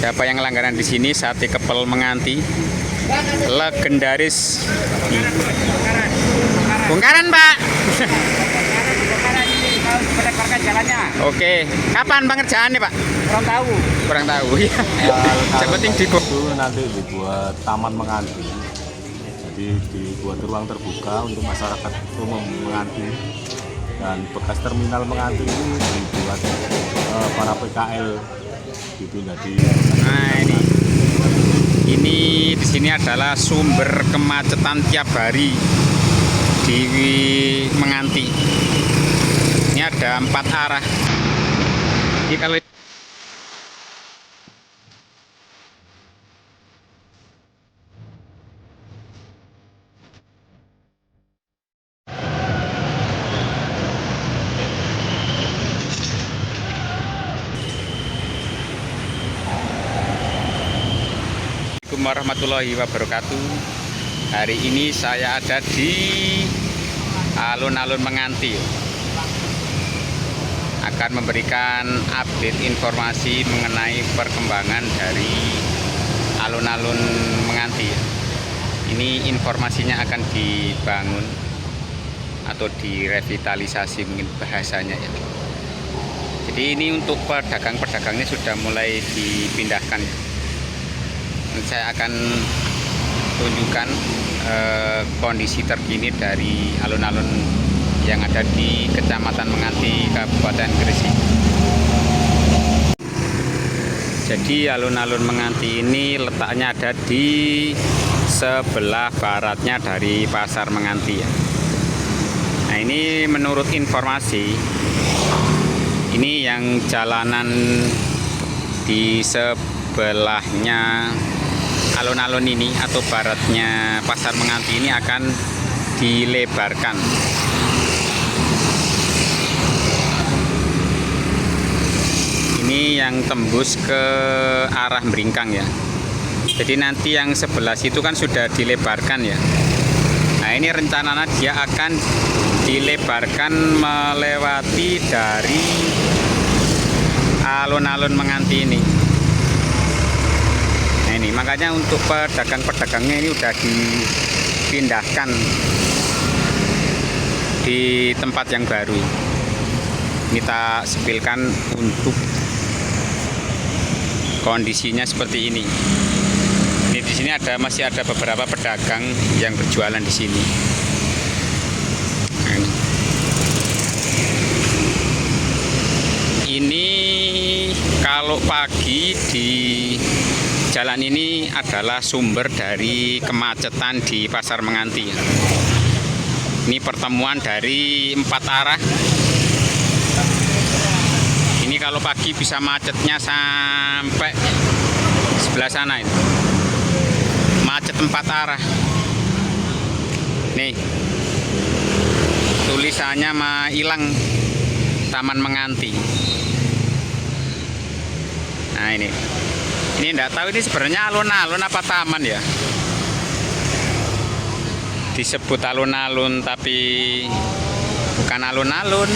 Siapa yang langganan di sini? Sate kepel Menganti, legendaris. Bongkaran, Pak. Oke, kapan pengerjaannya, Pak? Kurang tahu. Kurang tahu ya. Yang penting itu nanti dibuat taman Menganti. Jadi dibuat ruang terbuka untuk masyarakat umum Menganti. Dan bekas terminal Menganti ini dibuat para PKL dipindah di. Nah, ini di sini adalah sumber kemacetan tiap hari di Menganti. Ini ada 4 arah. Ini kalau Assalamualaikum warahmatullahi wabarakatuh. Hari ini saya ada di alun-alun Menganti, akan memberikan update informasi mengenai perkembangan dari alun-alun Menganti. Ini informasinya akan dibangun atau direvitalisasi mungkin bahasanya ya. Jadi ini untuk pedagang-pedagangnya sudah mulai dipindahkan. Saya akan tunjukkan kondisi terkini dari alun-alun yang ada di Kecamatan Menganti, Kabupaten Gresik. Jadi alun-alun Menganti ini letaknya ada di sebelah baratnya dari Pasar Menganti ya. Nah, ini menurut informasi, ini yang jalanan di sebelahnya alun-alun ini atau baratnya Pasar Menganti ini akan dilebarkan. Ini yang tembus ke arah Meringkang ya. Jadi nanti yang sebelah situ kan sudah dilebarkan ya. Nah, ini rencananya dia akan dilebarkan melewati dari alun-alun Menganti ini. Nah, ini makanya untuk pedagang-pedagangnya ini udah dipindahkan di tempat yang baru. Ini tak sepilkan untuk kondisinya seperti ini. Ini di sini masih ada beberapa pedagang yang berjualan di sini. Nah, ini kalau pagi di jalan ini adalah sumber dari kemacetan di Pasar Menganti. Ini pertemuan dari 4 arah. Ini kalau pagi bisa macetnya sampai sebelah sana ini. Macet 4 arah. Nih, tulisannya mah hilang Taman Menganti. Nah, ini enggak tahu ini sebenarnya alun-alun apa taman ya. Disebut alun-alun tapi bukan alun-alun.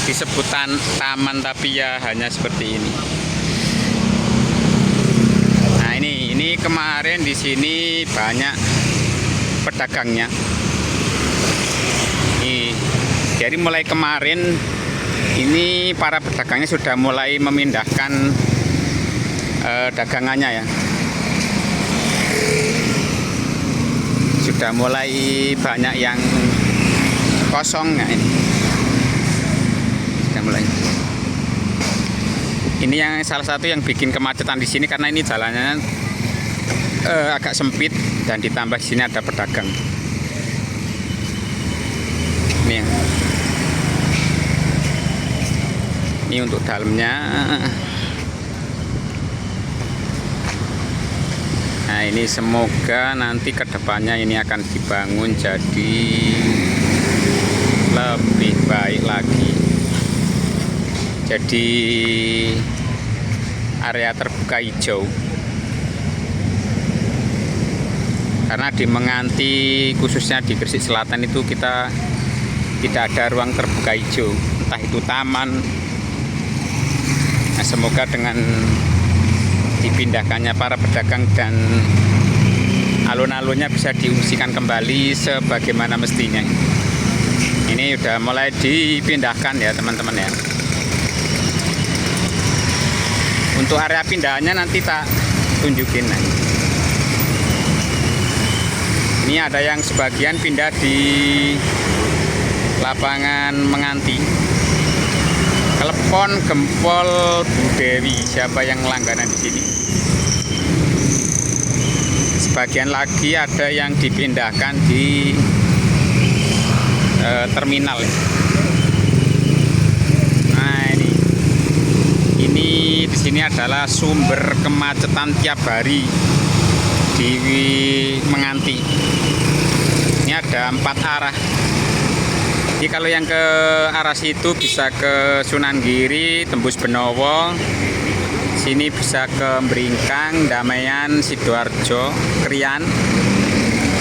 Disebut taman tapi ya hanya seperti ini. Nah, ini kemarin di sini banyak pedagangnya. Jadi mulai kemarin ini para pedagangnya sudah mulai memindahkan dagangannya ya. Sudah mulai banyak yang kosong ya ini. Sudah mulai. Ini yang salah satu yang bikin kemacetan di sini karena ini jalannya agak sempit dan ditambah di sini ada pedagang. Ini ya. Ini untuk dalamnya. Nah, ini semoga nanti kedepannya ini akan dibangun jadi lebih baik lagi. Jadi area terbuka hijau. Karena di Menganti khususnya di Gresik Selatan itu kita tidak ada ruang terbuka hijau, entah itu taman. Nah, semoga dengan dipindahkannya para pedagang dan alun-alunnya bisa diungsikan kembali sebagaimana mestinya. Ini udah mulai dipindahkan ya teman-teman ya. Untuk area pindahannya nanti tak tunjukin. Nah, ini ada yang sebagian pindah di lapangan Menganti. Klepon Gempol Bu Dewi, siapa yang langganan di sini? Sebagian lagi ada yang dipindahkan di terminal ya. Nah ini di sini adalah sumber kemacetan tiap hari di Menganti. Ini ada 4 arah. Jadi kalau yang ke arah situ bisa ke Sunan Giri, tembus Benowo. Sini bisa ke Mringkang, Damaian, Sidoarjo, Krian.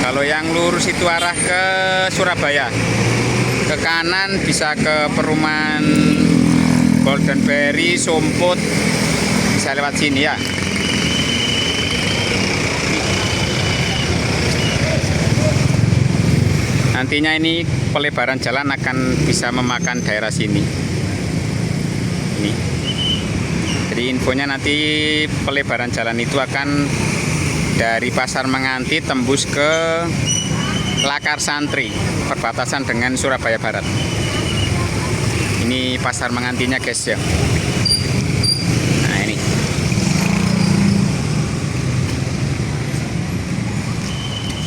Kalau yang lurus itu arah ke Surabaya. Ke kanan bisa ke perumahan Golden Berry, Sumput. Bisa lewat sini ya. Nantinya ini pelebaran jalan akan bisa memakan daerah sini. Ini. Jadi infonya nanti pelebaran jalan itu akan dari Pasar Menganti tembus ke Lakar Santri, perbatasan dengan Surabaya Barat. Ini Pasar Mengantinya guys ya. Nah ini.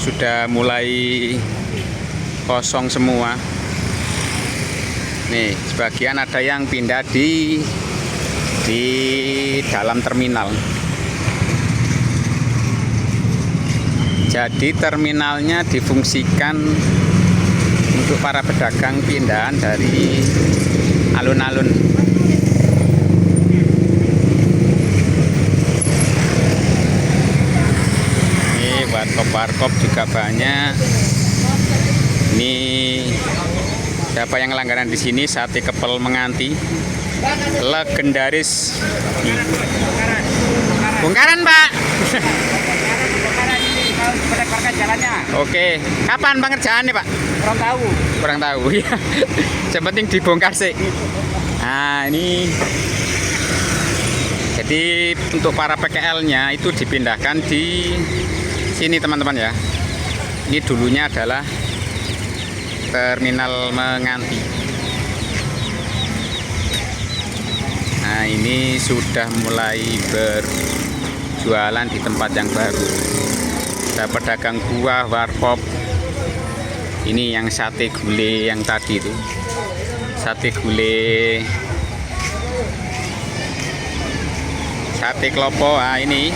Sudah mulai kosong semua. Nih, sebagian ada yang pindah di dalam terminal. Jadi terminalnya difungsikan untuk para pedagang pindahan dari alun-alun. Ini warkop juga banyak. Ini siapa yang langganan di sini? Sate Kepel Menganti, legendaris. Bongkaran, Pak. Oke, kapan pengerjaannya, Pak? Kurang tahu. Kurang tahu ya. Yang penting dibongkar sih. Nah, ini. Jadi untuk para PKL-nya itu dipindahkan di sini, teman-teman ya. Ini dulunya adalah terminal Menganti. Nah, ini sudah mulai berjualan di tempat yang baru. Ada pedagang buah, warkop. Ini yang sate gule yang tadi itu. Sate gule. Sate klopo. Nah, ini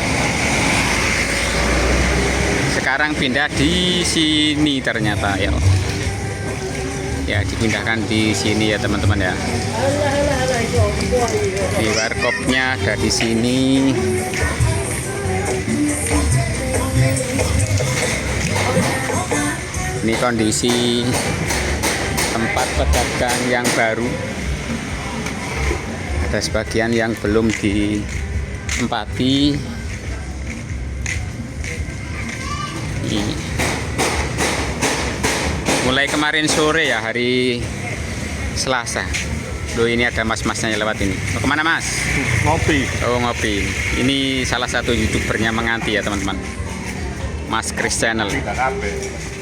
sekarang pindah di sini ternyata ya. Ya, dipindahkan di sini ya teman-teman ya. Di warkopnya ada di sini. Ini kondisi tempat pedagang yang baru. Ada sebagian yang belum ditempati. Ini mulai kemarin sore ya, hari Selasa. Loh, ini ada mas-masnya yang lewat ini. Mau kemana, Mas? Ngopi. Oh, ngopi. Ini salah satu YouTubernya Menganti ya teman-teman, Mas Chris Channel.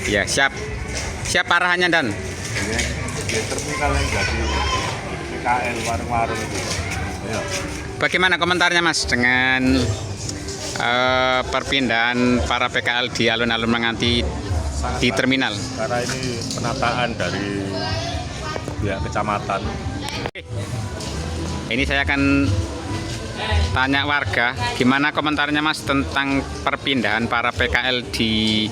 Ya, siap. Siap arahannya, Dan. Di terminal yang jadi PKL, warung-warung itu. Ya. Bagaimana komentarnya, Mas, dengan perpindahan para PKL di alun-alun Menganti di terminal? Karena ini penataan dari pihak kecamatan. Ini saya akan tanya warga, gimana komentarnya, Mas, tentang perpindahan para PKL di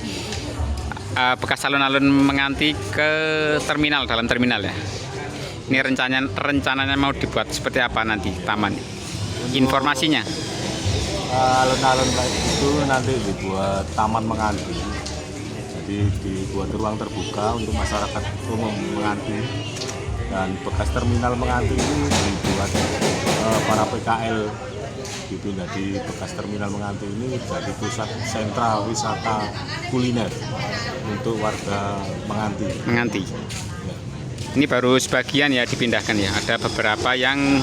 bekas alun-alun Menganti ke terminal, dalam terminal ya. Ini rencananya mau dibuat seperti apa nanti taman? Informasinya? Alun-alun itu nanti dibuat Taman Menganti. Jadi dibuat ruang terbuka untuk masyarakat umum Menganti. Dan bekas terminal Menganti ini dibuat para PKL dipindah di bekas terminal Menganti ini jadi pusat sentra wisata kuliner untuk warga Menganti. Menganti. Ya. Ini baru sebagian ya dipindahkan ya. Ada beberapa yang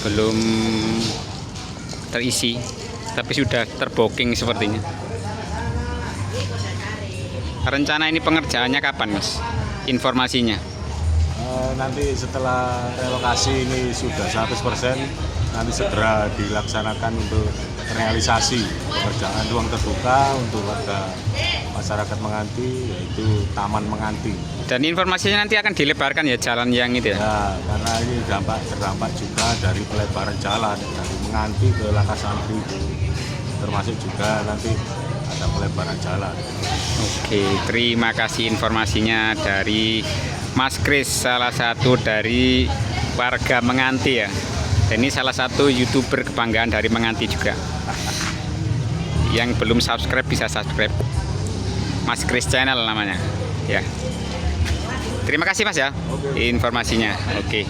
belum terisi, tapi sudah terbooking sepertinya. Rencana ini pengerjaannya kapan, Mas? Informasinya? Nanti setelah relokasi ini sudah 100%, nanti segera dilaksanakan untuk realisasi pekerjaan ruang terbuka untuk warga masyarakat Menganti, yaitu Taman Menganti. Dan informasinya nanti akan dilebarkan ya jalan yang itu ya? Ya, karena ini terdampak juga dari pelebaran jalan dari Menganti ke Langkah Santri, termasuk juga nanti ada pelebaran jalan. Oke, terima kasih informasinya dari Mas Kris, salah satu dari warga Menganti ya. Dan ini salah satu YouTuber kebanggaan dari Menganti juga. Yang belum subscribe bisa subscribe. Mas Kris Channel namanya. Ya. Terima kasih Mas ya informasinya. Oke.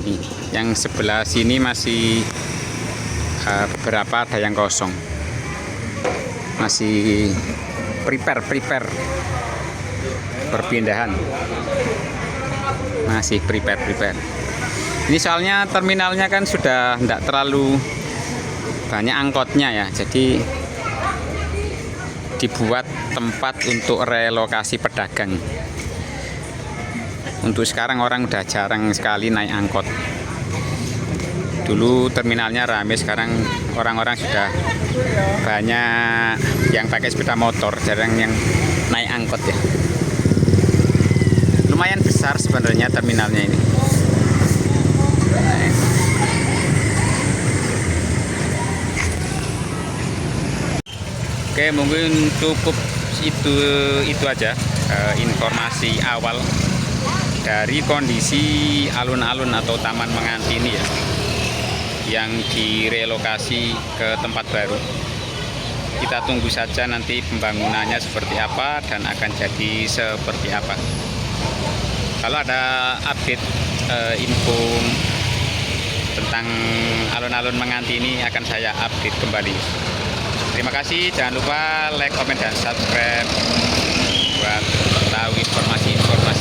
Nih, yang sebelah sini masih beberapa ada yang kosong. Masih prepare perpindahan. Masih prepare. Ini soalnya terminalnya kan sudah tidak terlalu banyak angkotnya ya, jadi dibuat tempat untuk relokasi pedagang. Untuk sekarang orang udah jarang sekali naik angkot. Dulu terminalnya ramai, sekarang orang-orang sudah banyak yang pakai sepeda motor, jarang yang naik angkot ya. Lumayan besar sebenarnya terminalnya ini. Oke, mungkin cukup itu aja informasi awal dari kondisi alun-alun atau Taman Menganti ini ya, yang direlokasi ke tempat baru. Kita tunggu saja nanti pembangunannya seperti apa dan akan jadi seperti apa. Kalau ada update info tentang alun-alun Menganti ini akan saya update kembali. Terima kasih, jangan lupa like, komen, dan subscribe buat tahu informasi-informasi